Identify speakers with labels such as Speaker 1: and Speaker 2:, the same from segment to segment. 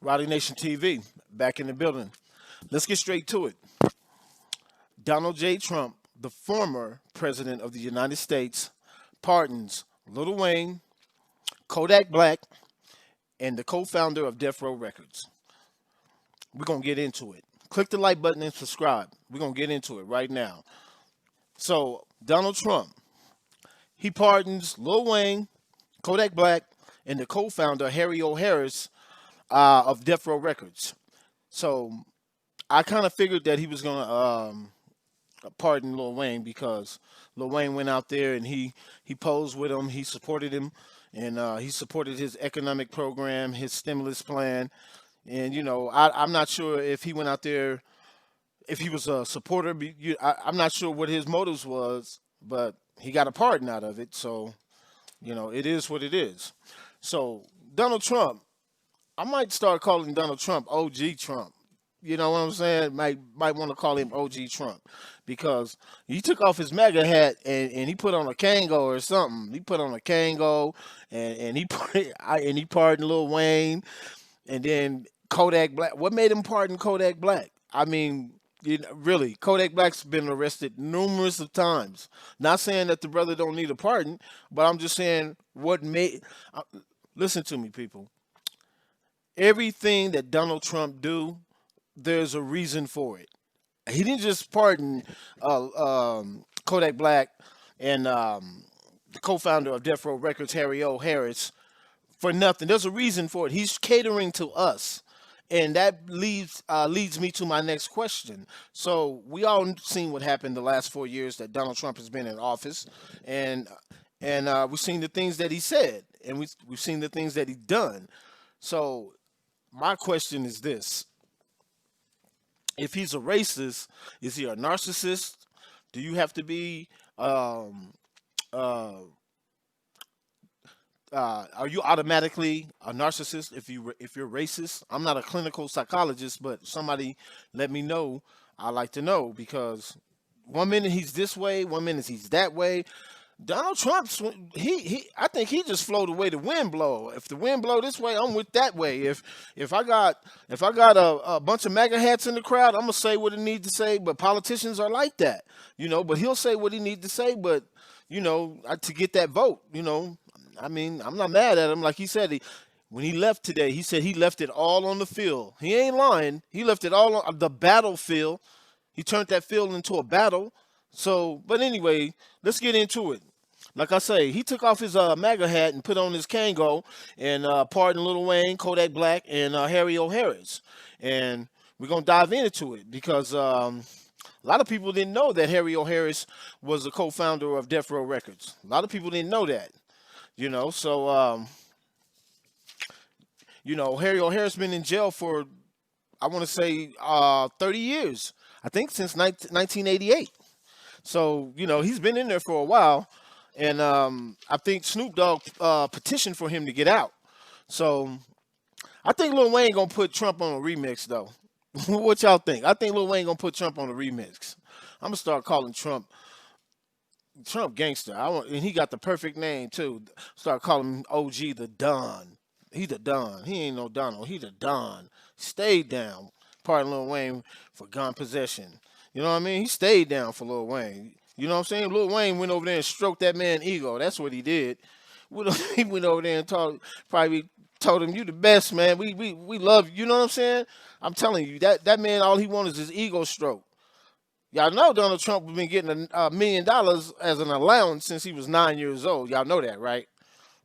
Speaker 1: Rowdy Nation TV, back in the building. Let's get straight to it. Donald J. Trump, the former president of the United States, pardons Lil Wayne, Kodak Black, and the co-founder of Death Row Records. We're going to get into it. Click the like button and subscribe. We're going to get into it right now. So, Donald Trump, he pardons Lil Wayne, Kodak Black, and the co-founder, Harry O'Harris, of Death Row Records. So, I kind of figured that he was going to pardon Lil Wayne because Lil Wayne went out there and he posed with him, he supported him, and he supported his economic program, his stimulus plan. And, I'm not sure if he went out there, if he was a supporter. I'm not sure what his motives was, but he got a pardon out of it. So, it is what it is. So, Donald Trump, I might start calling Donald Trump OG Trump. You know what I'm saying? Might want to call him OG Trump because he took off his MAGA hat and he put on a Kango or something. He put on a Kango and he pardoned Lil Wayne and then Kodak Black. What made him pardon Kodak Black? I mean, really, Kodak Black's been arrested numerous of times. Not saying that the brother don't need a pardon, but I'm just saying what made. Listen to me, people. Everything that Donald Trump do, there's a reason for it. He didn't just pardon Kodak Black and the co-founder of Death Row Records, Harry O. Harris, for nothing. There's a reason for it. He's catering to us. And that leads me to my next question. So we all seen what happened the last 4 years that Donald Trump has been in office, and we've seen the things that he said, and we've seen the things that he done. So my question is this: if he's a racist, is he a narcissist? Do you have to be uh, are you automatically a narcissist if you're racist? I'm not a clinical psychologist, but somebody let me know. I like to know because one minute he's this way, one minute he's that way. Donald Trump's he I think he just flowed the way the wind blow. If the wind blow this way, I'm with that way. If I got a bunch of MAGA hats in the crowd, I'm gonna say what I need to say. But politicians are like that, But he'll say what he needs to say, but to get that vote, I mean, I'm not mad at him. Like he said, when he left today, he said he left it all on the field. He ain't lying. He left it all on the battlefield. He turned that field into a battle. So, but anyway, let's get into it. Like I say, he took off his MAGA hat and put on his Kango and pardoned Lil Wayne, Kodak Black, and Harry O'Harris. And we're going to dive into it because a lot of people didn't know that Harry O'Harris was the co-founder of Death Row Records. A lot of people didn't know that. So Harry O'Harris been in jail for, I want to say, 30 years. I think since 1988. So he's been in there for a while, and I think Snoop Dogg petitioned for him to get out. So I think Lil Wayne gonna put Trump on a remix though. What y'all think? I think Lil Wayne gonna put Trump on a remix. I'm gonna start calling Trump gangster. And he got the perfect name too. Start calling him OG the Don. He the Don. He ain't no Donald. He the Don. Stayed down. Pardon Lil Wayne for gun possession. You know what I mean? He stayed down for Lil Wayne. You know what I'm saying? Lil Wayne went over there and stroked that man's ego. That's what he did. He went over there and probably told him, "You the best, man. We love you." You know what I'm saying? I'm telling you, that man, all he wants is his ego stroke. Y'all know Donald Trump has been getting $1 million as an allowance since he was 9 years old. Y'all know that, right?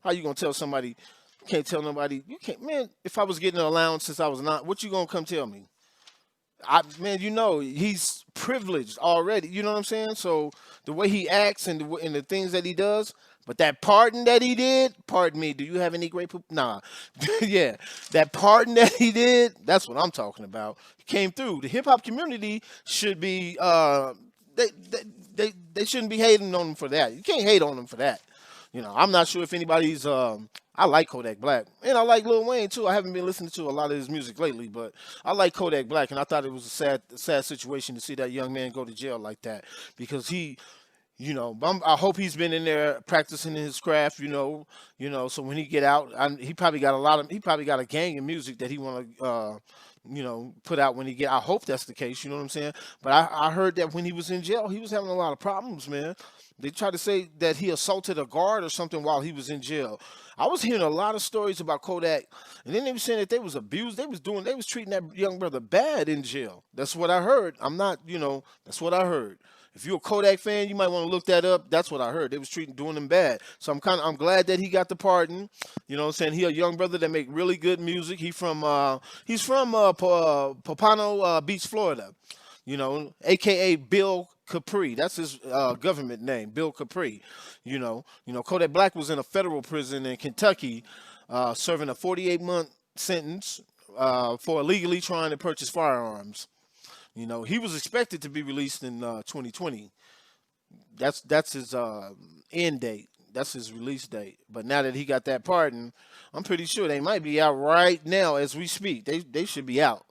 Speaker 1: How you gonna tell somebody? You can't tell nobody. You can't, man. If I was getting an allowance since I was 9, what you gonna come tell me? Man, he's privileged already. You know what I'm saying? So the way he acts and the things that he does, but that pardon that he did, pardon me, do you have any great poop? Nah, yeah, that pardon that he did, that's what I'm talking about. He came through. The hip hop community should be, they shouldn't be hating on him for that. You can't hate on him for that. I'm not sure if anybody's. I like Kodak Black, and I like Lil Wayne too. I haven't been listening to a lot of his music lately, but I like Kodak Black, and I thought it was a sad situation to see that young man go to jail like that because he But I hope he's been in there practicing his craft. So when he get out, he probably got he probably got a gang of music that he want to, put out when he get. I hope that's the case. You know what I'm saying? But I heard that when he was in jail, he was having a lot of problems, man. They tried to say that he assaulted a guard or something while he was in jail. I was hearing a lot of stories about Kodak, and then they were saying that they was abused. They was treating that young brother bad in jail. That's what I heard. I'm not, that's what I heard. If you're a Kodak fan, you might want to look that up. That's what I heard. They was doing him bad. So I'm glad that he got the pardon. You know what I'm saying? He a young brother that make really good music. He's from Pompano Beach, Florida. AKA Bill Capri. That's his government name, Bill Capri. Kodak Black was in a federal prison in Kentucky, serving a 48-month sentence for illegally trying to purchase firearms. He was expected to be released in 2020. That's his end date. That's his release date. But now that he got that pardon, I'm pretty sure they might be out right now as we speak. They should be out.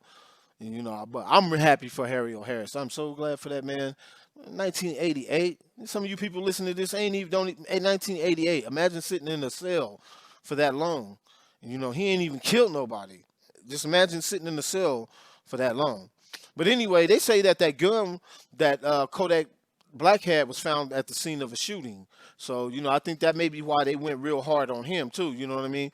Speaker 1: But I'm happy for Harry O'Harris. I'm so glad for that, man. 1988. Some of you people listening to this ain't even 1988. Imagine sitting in a cell for that long. He ain't even killed nobody. Just imagine sitting in the cell for that long. But anyway, they say that gun that Kodak Black had was found at the scene of a shooting. So, I think that may be why they went real hard on him, too. You know what I mean?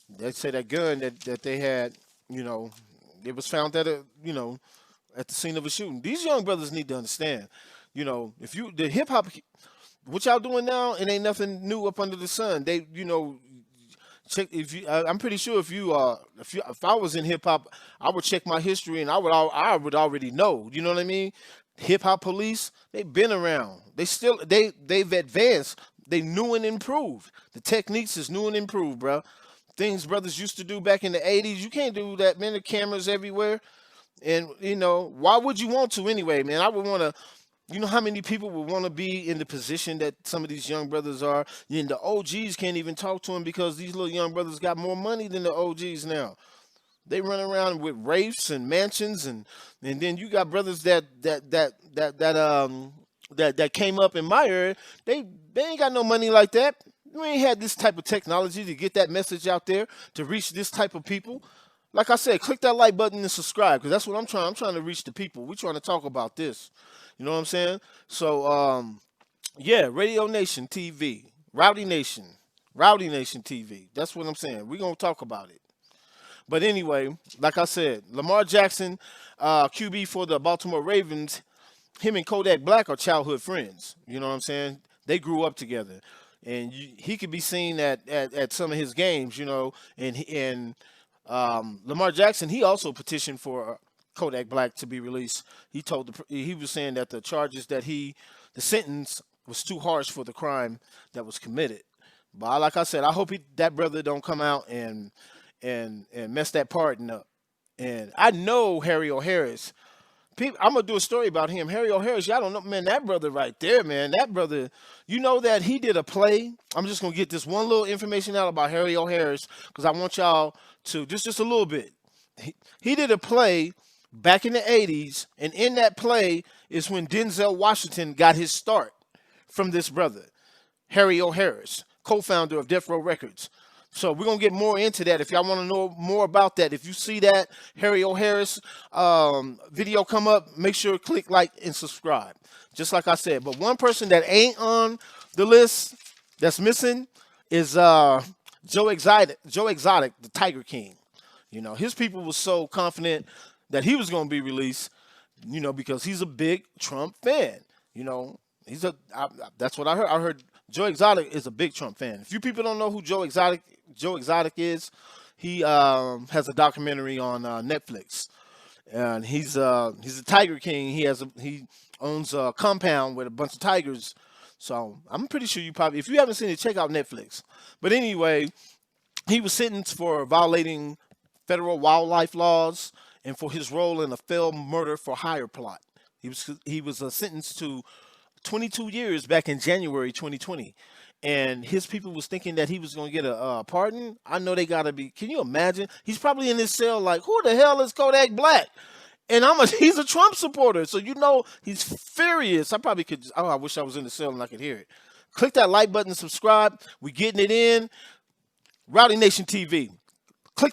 Speaker 1: They say that gun that they had, it was found at at the scene of a shooting. These young brothers need to understand, if the hip hop, what y'all doing now, it ain't nothing new up under the sun. They, check if you. I'm pretty sure if I was in hip hop, I would check my history and I would already know. You know what I mean? Hip hop police, they've been around. They've advanced. They new and improved. The techniques is new and improved, bro. Things brothers used to do back in the 80s, you can't do that, man. The cameras everywhere. And, why would you want to anyway, man? I would want to, how many people would want to be in the position that some of these young brothers are? And the OGs can't even talk to them because these little young brothers got more money than the OGs now. They run around with wraiths and mansions, and then you got brothers that came up in my area. They ain't got no money like that. You ain't had this type of technology to get that message out there to reach this type of people. Like I said, click that like button and subscribe because that's what I'm trying. I'm trying to reach the people. We're trying to talk about this. You know what I'm saying? So, yeah, Radio Nation TV, Rowdy Nation TV. That's what I'm saying. We're going to talk about it. But anyway, like I said, Lamar Jackson, QB for the Baltimore Ravens, him and Kodak Black are childhood friends. You know what I'm saying? They grew up together. And he could be seen at some of his games, and Lamar Jackson, he also petitioned for Kodak Black to be released. He was saying that the sentence was too harsh for the crime that was committed. But like I said, I hope that brother don't come out and mess that pardon up. And I know Harry O'Harris. I'm gonna do a story about him. Harry O'Harris, y'all don't know, man, that brother right there, man. That brother, that he did a play. I'm just gonna get this one little information out about Harry O'Harris because I want y'all to just a little bit. He did a play back in the 80s, and in that play is when Denzel Washington got his start from this brother, Harry O'Harris, co-founder of Death Row Records. So we're going to get more into that. If y'all want to know more about that, if you see that Harry O'Harris video come up, make sure to click like and subscribe. Just like I said. But one person that ain't on the list that's missing is Joe Exotic, the Tiger King. His people were so confident that he was going to be released, because he's a big Trump fan. That's what I heard. I heard Joe Exotic is a big Trump fan. If you people don't know who Joe Exotic is, he has a documentary on Netflix, and he's a Tiger King. He owns a compound with a bunch of tigers. So I'm pretty sure if you haven't seen it, check out Netflix. But anyway, he was sentenced for violating federal wildlife laws and for his role in a failed murder for hire plot. He was sentenced to 22 years back in January 2020. And his people was thinking that he was going to get a pardon. I know they got to be. Can you imagine? He's probably in this cell like, who the hell is Kodak Black? And he's a Trump supporter, so you know he's furious. I probably could. Oh, I wish I was in the cell and I could hear it. Click that like button and subscribe. We getting it in. Rowdy Nation TV.